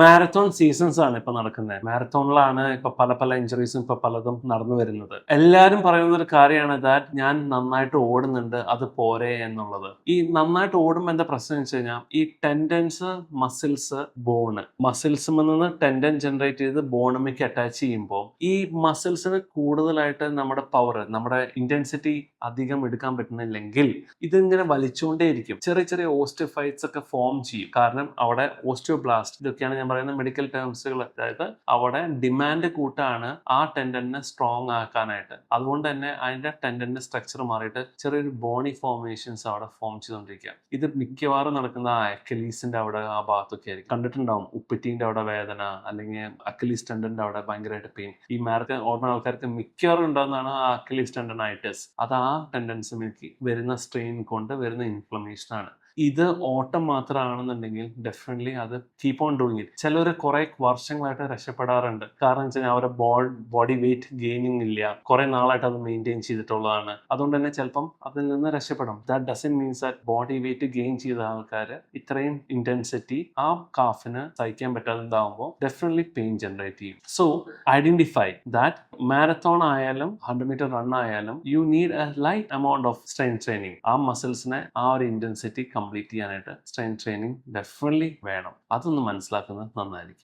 Marathon seasons ആണ് ഇപ്പൊ നടക്കുന്നത്. മാരത്തോണിലാണ് ഇപ്പൊ പല ഇഞ്ചുറീസും ഇപ്പൊ പലതും നടന്നു വരുന്നത്. എല്ലാരും പറയുന്ന ഒരു കാര്യമാണ് ദാറ്റ് ഞാൻ നന്നായിട്ട് ഓടുന്നുണ്ട്, അത് പോരെ എന്നുള്ളത്. ഈ നന്നായിട്ട് ഓടുമ്പോൾ എന്താ പ്രശ്നം വെച്ച് കഴിഞ്ഞാൽ ഈ ടെൻഡൻസ്, മസിൽസ്, മസിൽസിൽ നിന്ന് ടെൻഡൻ ജനറേറ്റ് ചെയ്ത് ബോണുമേക്ക് അറ്റാച്ച് ചെയ്യുമ്പോൾ ഈ മസിൽസിന് കൂടുതലായിട്ട് നമ്മുടെ പവർ, നമ്മുടെ ഇന്റൻസിറ്റി അധികം എടുക്കാൻ പറ്റുന്നില്ലെങ്കിൽ ഇതിങ്ങനെ വലിച്ചുകൊണ്ടേയിരിക്കും. ചെറിയ ഓസ്റ്റിയോഫൈറ്റ്സ് ഒക്കെ ഫോം ചെയ്യും. കാരണം അവിടെ ഓസ്റ്റിയോബ്ലാസ്റ്റ്, ഇതൊക്കെയാണ് ഞാൻ പറയുന്ന മെഡിക്കൽ ടേംസുകൾ. അതായത് അവിടെ ഡിമാൻഡ് കൂട്ടാണ് ആ ടെൻഡനെ സ്ട്രോങ് ആക്കാനായിട്ട്. അതുകൊണ്ട് തന്നെ അതിന്റെ ടെൻഡന്റെ സ്ട്രക്ചർ മാറിയിട്ട് ചെറിയൊരു ബോണി ഫോർമേഷൻസ് അവിടെ ഫോം ചെയ്തുകൊണ്ടിരിക്കുക. ഇത് മിക്കവാറും നടക്കുന്ന അക്കലീസിന്റെ അവിടെ ആ ഭാഗത്തൊക്കെ ആയിരിക്കും. കണ്ടിട്ടുണ്ടാവും ഉപ്പിറ്റീന്റെ അവിടെ വേദന, അല്ലെങ്കിൽ അക്കലീസ് ടെൻഡന്റെ അവിടെ ഭയങ്കരമായിട്ട് പെയിൻ. ഈ മാരത്തൺ ഓടുന്ന ആൾക്കാർക്ക് മിക്കവാറും ഉണ്ടാകുന്നതാണ് ആ അക്കലീസ് ടെൻഡനൈറ്റിസ്. അത് ആ ടെൻഡൻസിലേക്ക് വരുന്ന സ്ട്രെയിൻ കൊണ്ട് വരുന്ന ഇൻഫ്ലമേഷൻ ആണ്. ഇത് ഓട്ടം മാത്രമാണെന്നുണ്ടെങ്കിൽ ഡെഫിനറ്റ്ലി അത് കീപ്പ് ഓൺ ഡൂയിങ് ഇറ്റ്. ചിലർ കുറെ വർഷങ്ങളായിട്ട് രക്ഷപ്പെടാറുണ്ട്. കാരണം വെച്ചാൽ അവരുടെ ബോഡി വെയിറ്റ് ഗെയിനിങ് ഇല്ല, കുറെ നാളായിട്ട് അത് മെയിൻറ്റെയിൻ ചെയ്തിട്ടുള്ളതാണ്. അതുകൊണ്ട് തന്നെ ചിലപ്പം അതിൽ നിന്ന് രക്ഷപ്പെടും. That doesn't means that body weight gain ചെയ്ത ആൾക്കാർ ഇത്രയും ഇന്റൻസിറ്റി ആ കാഫിന് സഹിക്കാൻ പറ്റാതാകുമ്പോൾ ഡെഫിനറ്റ്ലി പെയിൻ ജനറേറ്റ് ചെയ്യും. സോ ഐഡന്റിഫൈ ദാറ്റ് മാരത്തോൺ ആയാലും 100 മീറ്റർ റൺ ആയാലും you need A light amount of strain training. ആ മസിൽസിനെ ആ ഒരു ഇന്റൻസിറ്റി കംപ്ലീറ്റ് ചെയ്യാനായിട്ട് സ്ട്രെയിൻ ട്രെയിനിങ് ഡെഫിനറ്റ്ലി വേണം. അതൊന്ന് മനസ്സിലാക്കുന്നത് നന്നായിരിക്കും.